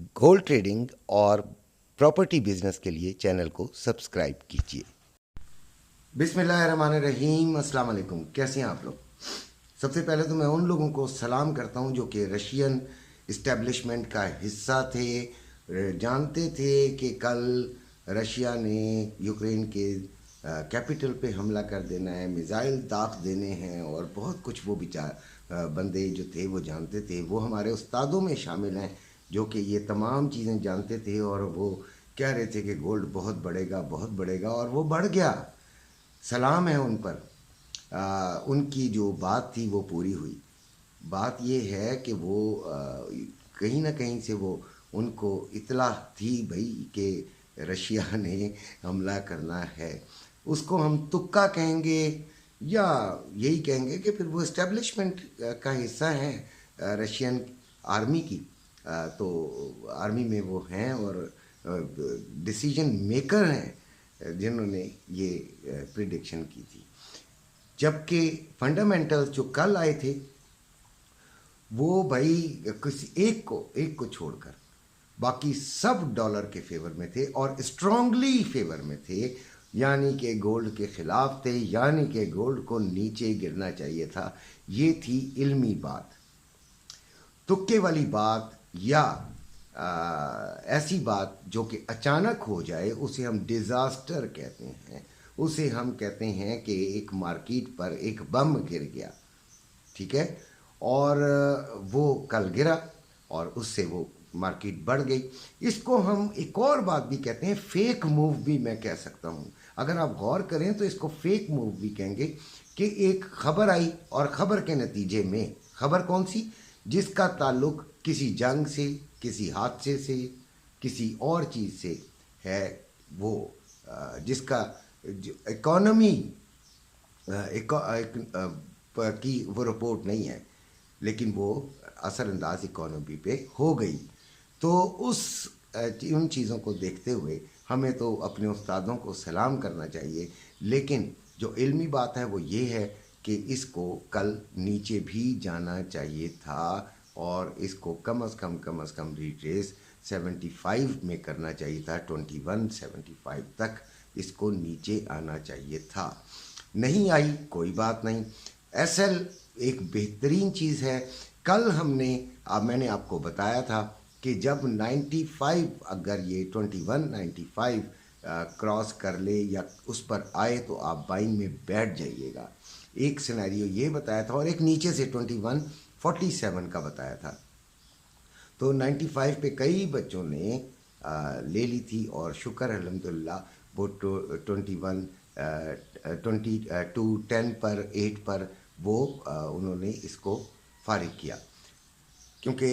Gold trading और property business के लिए चैनल को सब्सक्राइब कीजिए। बिस्मिल्लाहिर्रहमानिर्रहीम, अस्सलाम वालेकुम। कैसे हैं आप लोग? सबसे पहले तो मैं उन लोगों को सलाम करता हूं जो कि रशियन इस्टेब्लिशमेंट का हिस्सा थे, जानते थे कि कल रशिया ने यूक्रेन के कैपिटल पे हमला कर देना है, मिज़ाइल दाग देने हैं और बहुत कुछ वो बंदे जो थे वो जानते थे। वो हमारे उस्तादों में शामिल हैं जो कि ये तमाम चीज़ें जानते थे और वो कह रहे थे कि गोल्ड बहुत बढ़ेगा और वो बढ़ गया। सलाम है उन पर। उनकी जो बात थी वो पूरी हुई। बात ये है कि वो कहीं ना कहीं से वो उनको इतला थी भाई कि रशिया ने हमला करना है। उसको हम तुक्का कहेंगे या यही कहेंगे कि फिर वो इस्टेब्लिशमेंट का हिस्सा है रशियन आर्मी की। तो आर्मी में वो हैं और डिसीजन मेकर हैं जिन्होंने ये प्रिडिक्शन की थी। जबकि फंडामेंटल्स जो कल आए थे वो भाई किसी एक को छोड़कर बाकी सब डॉलर के फेवर में थे और स्ट्रांगली फेवर में थे, यानी कि गोल्ड के खिलाफ थे, यानी कि गोल्ड को नीचे गिरना चाहिए था। ये थी इल्मी बात। तुक्के वाली बात या ऐसी बात जो कि अचानक हो जाए उसे हम डिज़ास्टर कहते हैं। उसे हम कहते हैं कि एक मार्केट पर एक बम गिर गया, ठीक है, और वो कल गिरा और उससे वो मार्केट बढ़ गई। इसको हम एक और बात भी कहते हैं, फेक मूव भी मैं कह सकता हूँ। अगर आप गौर करें तो इसको फेक मूव भी कहेंगे कि एक खबर आई और खबर के नतीजे में, खबर कौन सी, जिसका ताल्लुक किसी जंग से, किसी हादसे से, किसी और चीज़ से है, वो जिसका इकोनॉमी की वो रिपोर्ट नहीं है लेकिन वो असरअंदाज इकोनॉमी पे हो गई। तो उन चीज़ों को देखते हुए हमें तो अपने उस्तादों को सलाम करना चाहिए, लेकिन जो इल्मी बात है वो ये है कि इसको कल नीचे भी जाना चाहिए था और इसको कम से कम रिट्रेस 75 में करना चाहिए था। 2175 तक इसको नीचे आना चाहिए था। नहीं आई, कोई बात नहीं। एसएल एक बेहतरीन चीज़ है। कल मैंने आपको बताया था कि जब 95 अगर ये 2195 क्रॉस कर ले या उस पर आए तो आप बाइंग में बैठ जाइएगा। एक सिनेरियो ये बताया था और एक नीचे से 2147 का बताया था। तो 95 पे कई बच्चों ने ले ली थी और शुक्र अल्हम्दुलिल्लाह वो 10 पर 8 पर वो उन्होंने इसको फारिग किया। क्योंकि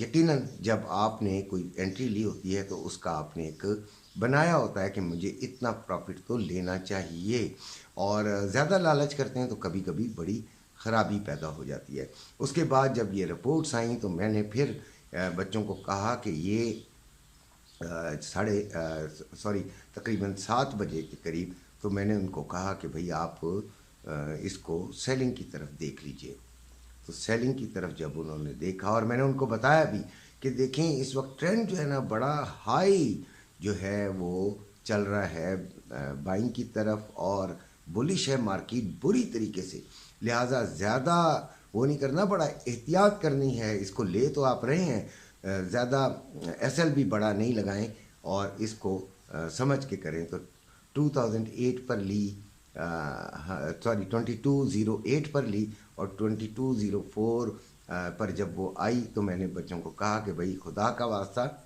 यकीनन जब आपने कोई एंट्री ली होती है तो उसका आपने एक बनाया होता है कि मुझे इतना प्रॉफिट तो लेना चाहिए, और ज़्यादा लालच करते हैं तो कभी कभी बड़ी ख़राबी पैदा हो जाती है। उसके बाद जब ये रिपोर्ट्स आई तो मैंने फिर बच्चों को कहा कि ये तकरीबन 7 बजे के करीब, तो मैंने उनको कहा कि भाई आप इसको सेलिंग की तरफ देख लीजिए। तो सेलिंग की तरफ जब उन्होंने देखा और मैंने उनको बताया भी कि देखें इस वक्त ट्रेंड जो है ना बड़ा हाई जो है वो चल रहा है बाइंग की तरफ और बुलिश है मार्केट बुरी तरीके से, लिहाजा ज़्यादा वो नहीं करना, बड़ा एहतियात करनी है। इसको ले तो आप रहे हैं, ज़्यादा एसएल भी बड़ा नहीं लगाएं और इसको समझ के करें। तो 2008 पर ली, 2208 पर ली और 2204 पर जब वो आई तो मैंने बच्चों को कहा कि भाई खुदा का वास्ता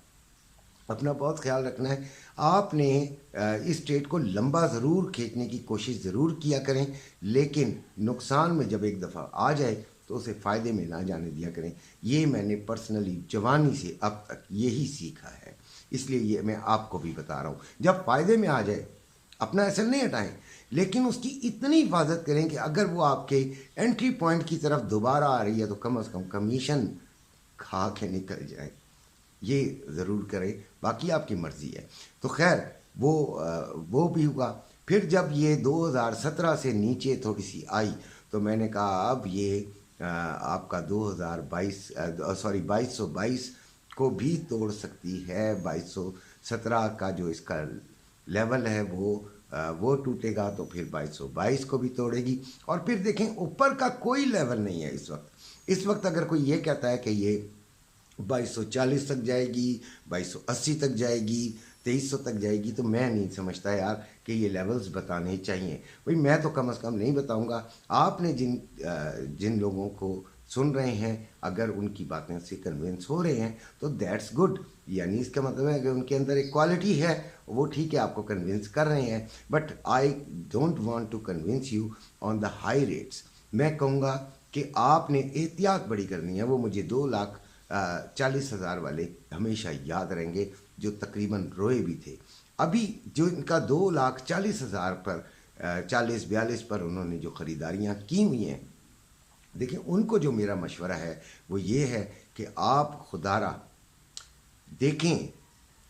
अपना बहुत ख्याल रखना है। आपने इस ट्रेड को लंबा ज़रूर खींचने की कोशिश ज़रूर किया करें, लेकिन नुकसान में जब एक दफ़ा आ जाए तो उसे फ़ायदे में ना जाने दिया करें। ये मैंने पर्सनली जवानी से अब तक यही सीखा है, इसलिए ये मैं आपको भी बता रहा हूँ। जब फ़ायदे में आ जाए अपना एसएल नहीं हटाएं, लेकिन उसकी इतनी हिफाजत करें कि अगर वो आपके एंट्री पॉइंट की तरफ दोबारा आ रही है तो कम से कम कमीशन खा के निकल जाए, ये ज़रूर करें, बाकी आपकी मर्ज़ी है। तो खैर वो भी हुआ। फिर जब ये 2017 से नीचे थोड़ी सी आई तो मैंने कहा अब ये आपका 2222 को भी तोड़ सकती है। 2217 का जो इसका लेवल है वो टूटेगा तो फिर 2222 को भी तोड़ेगी। और फिर देखें ऊपर का कोई लेवल नहीं है इस वक्त अगर कोई ये कहता है कि ये 2240 तक जाएगी, 2280 तक जाएगी, 2300 तक जाएगी, तो मैं नहीं समझता यार कि ये लेवल्स बताने चाहिए। भाई मैं तो कम से कम नहीं बताऊंगा। आपने जिन लोगों को सुन रहे हैं अगर उनकी बातें से कन्विंस हो रहे हैं तो दैट्स गुड, यानी इसका मतलब है कि उनके अंदर एक क्वालिटी है, वो ठीक है आपको कन्विंस कर रहे हैं। But I don't want to convince you on the high rates. मैं कहूँगा कि आपने एहतियात बड़ी करनी है। वो मुझे 2,40,000 वाले हमेशा याद रहेंगे जो तकरीबन रोए भी थे। अभी जो इनका 2,40,000 पर 40-42 पर उन्होंने जो ख़रीदारियाँ की हुई हैं, देखिए उनको जो मेरा मशवरा है वो ये है कि आप खुदारा देखें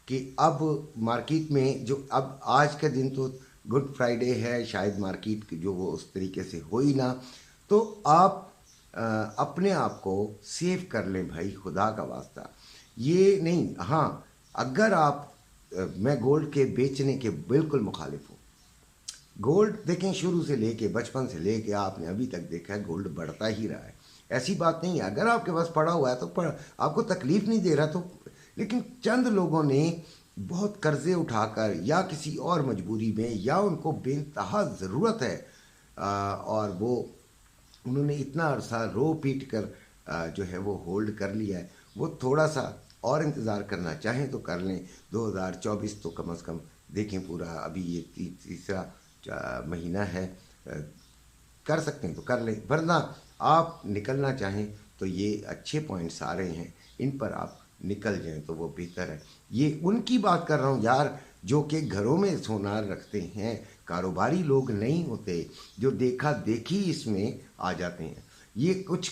कि अब मार्केट में जो अब आज का दिन तो गुड फ्राइडे है, शायद मार्केट जो वो उस तरीके से हो ही ना, तो आप अपने आप को सेव कर लें भाई, खुदा का वास्ता। ये नहीं, हाँ अगर आप मैं गोल्ड के बेचने के बिल्कुल मुखालिफ हूँ। गोल्ड देखें शुरू से लेके बचपन से लेके आपने अभी तक देखा है गोल्ड बढ़ता ही रहा है, ऐसी बात नहीं है। अगर आपके पास पड़ा हुआ है तो आपको तकलीफ नहीं दे रहा तो, लेकिन चंद लोगों ने बहुत कर्जे उठाकर या किसी और मजबूरी में या उनको बेइंतहा ज़रूरत है और वो उन्होंने इतना अरसा रो पीट कर जो है वो होल्ड कर लिया है, वो थोड़ा सा और इंतज़ार करना चाहें तो कर लें। 2024 तो कम से कम देखें पूरा, अभी ये तीसरा महीना है, कर सकते हैं तो कर लें, वरना आप निकलना चाहें तो ये अच्छे पॉइंट्स आ रहे हैं, इन पर आप निकल जाएं तो वो बेहतर है। ये उनकी बात कर रहा हूँ यार जो कि घरों में सोना रखते हैं, कारोबारी लोग नहीं होते, जो देखा देखी इसमें आ जाते हैं। ये कुछ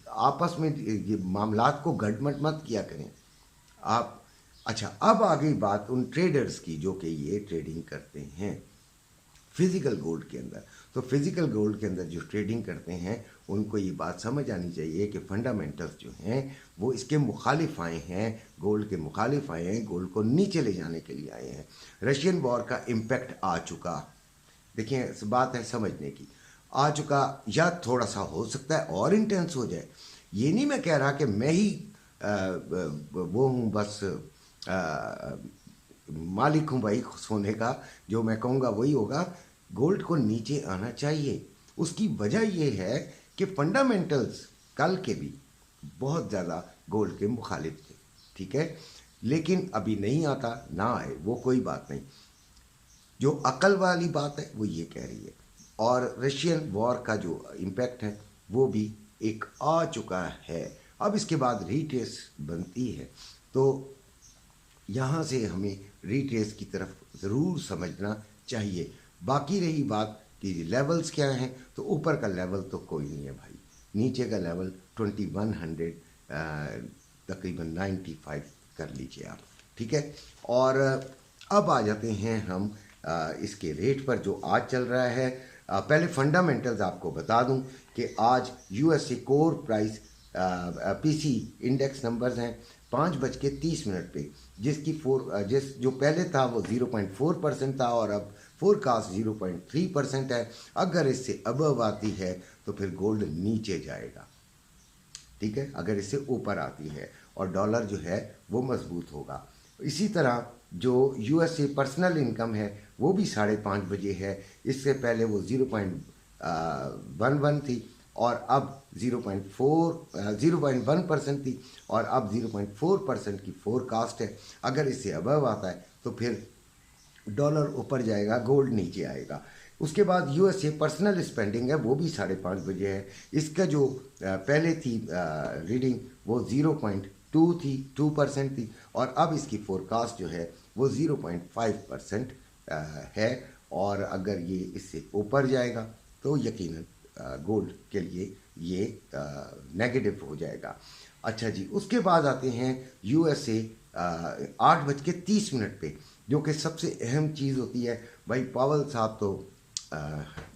आपस में ये मामलात को गड़मट मत किया करें आप। अच्छा, अब आ गई बात उन ट्रेडर्स की जो कि ये ट्रेडिंग करते हैं फिज़िकल गोल्ड के अंदर। तो फिज़िकल गोल्ड के अंदर जो ट्रेडिंग करते हैं उनको ये बात समझ आनी चाहिए कि फंडामेंटल्स जो हैं वो इसके मुखालिफ आए हैं, गोल्ड के मुखालिफ आए हैं, गोल्ड को नीचे ले जाने के लिए आए हैं। रशियन वॉर का इम्पैक्ट आ चुका, देखिए बात है समझने की, आ चुका, या थोड़ा सा हो सकता है और इंटेंस हो जाए। ये नहीं मैं कह रहा कि मैं ही वो हूँ बस मालिक हूँ भाई सोने का, जो मैं कहूँगा वही होगा। गोल्ड को नीचे आना चाहिए। उसकी वजह ये है कि फंडामेंटल्स कल के भी बहुत ज़्यादा गोल्ड के मुखालिफ थे, ठीक है, लेकिन अभी नहीं आता, ना आए वो कोई बात नहीं। जो अकल वाली बात है वो ये कह रही है, और रशियन वॉर का जो इम्पैक्ट है वो भी एक आ चुका है। अब इसके बाद रीट्रेस बनती है, तो यहाँ से हमें रीट्रेस की तरफ ज़रूर समझना चाहिए। बाकी रही बात कि लेवल्स क्या हैं, तो ऊपर का लेवल तो कोई नहीं है भाई, नीचे का लेवल 2100 तकरीबन 95 कर लीजिए आप, ठीक है। और अब आ जाते हैं हम इसके रेट पर जो आज चल रहा है। पहले फंडामेंटल्स आपको बता दूं कि आज USA core price PC index numbers हैं 5:30 पे, जिस जो पहले था वो 0.4% था और अब फोरकास्ट 0.3% है। अगर इससे अबव आती है तो फिर गोल्ड नीचे जाएगा, ठीक है, अगर इससे ऊपर आती है, और डॉलर जो है वो मजबूत होगा। इसी तरह जो यूएसए पर्सनल इनकम है वो भी 5:30 बजे है, इससे पहले वो 0.11 थी और अब 0.1% थी और अब 0.4% की फोरकास्ट है। अगर इससे अबव आता है तो फिर डॉलर ऊपर जाएगा, गोल्ड नीचे आएगा। उसके बाद यूएसए पर्सनल स्पेंडिंग है वो भी 5:30 बजे है, इसका जो पहले थी रीडिंग वो 2% थी और अब इसकी फोरकास्ट जो है वो 0.5% है, और अगर ये इससे ऊपर जाएगा तो यकीनन गोल्ड के लिए ये नेगेटिव हो जाएगा। अच्छा जी, उसके बाद आते हैं यूएसए 8:30 पे, जो कि सबसे अहम चीज़ होती है। भाई पावल साहब तो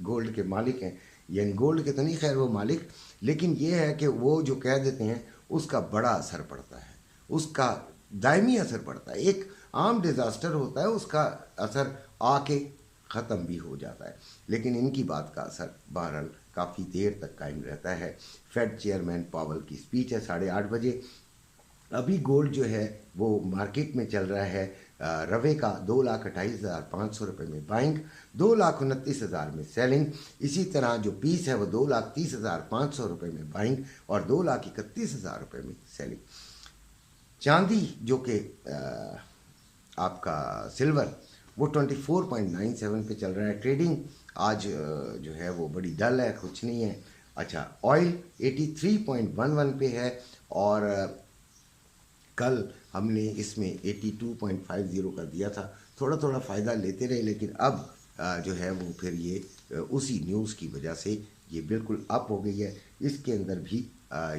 गोल्ड के मालिक हैं, यानी गोल्ड के तो नहीं खैर वो मालिक, लेकिन ये है कि वो जो कह देते हैं उसका बड़ा असर पड़ता है, اس کا دائمی اثر پڑتا ہے. ایک عام ڈیزاسٹر ہوتا ہے، اس کا اثر آ کے ختم بھی ہو جاتا ہے، لیکن ان کی بات کا اثر بہرحال کافی دیر تک قائم رہتا ہے. فیڈ چیئرمین پاول کی اسپیچ ہے 8:30 بجے. ابھی گولڈ جو ہے وہ مارکیٹ میں چل رہا ہے روے کا 2,28,500 روپے میں بائنگ، 2,29,000 میں سیلنگ. اسی طرح جو پیس ہے وہ 2,30,500 روپے میں بائنگ اور 2,31,000 روپے میں سیلنگ. چاندی جو کہ آپ کا سلور وہ 24.97 پہ چل رہا ہے. ٹریڈنگ آج جو ہے وہ بڑی ڈل ہے، کچھ نہیں ہے. اچھا، آئل 83.11 پہ ہے، اور کل ہم نے اس میں 82.50 کر دیا تھا. تھوڑا تھوڑا فائدہ لیتے رہے، لیکن اب جو ہے وہ پھر یہ اسی نیوز کی وجہ سے یہ بالکل اپ ہو گئی ہے. اس کے اندر بھی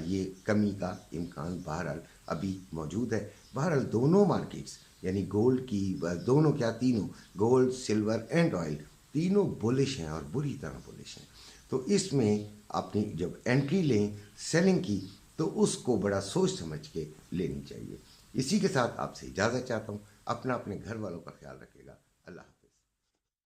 یہ کمی کا امکان بہرحال ابھی موجود ہے. بہرحال دونوں مارکیٹس یعنی گولڈ کی دونوں تینوں گولڈ، سلور اینڈ آئل تینوں بولش ہیں اور بری طرح بولش ہیں. تو اس میں اپنی جب انٹری لیں سیلنگ کی تو اس کو بڑا سوچ سمجھ کے لینی چاہیے. اسی کے ساتھ آپ سے اجازت چاہتا ہوں. اپنے گھر والوں کا خیال رکھیے گا.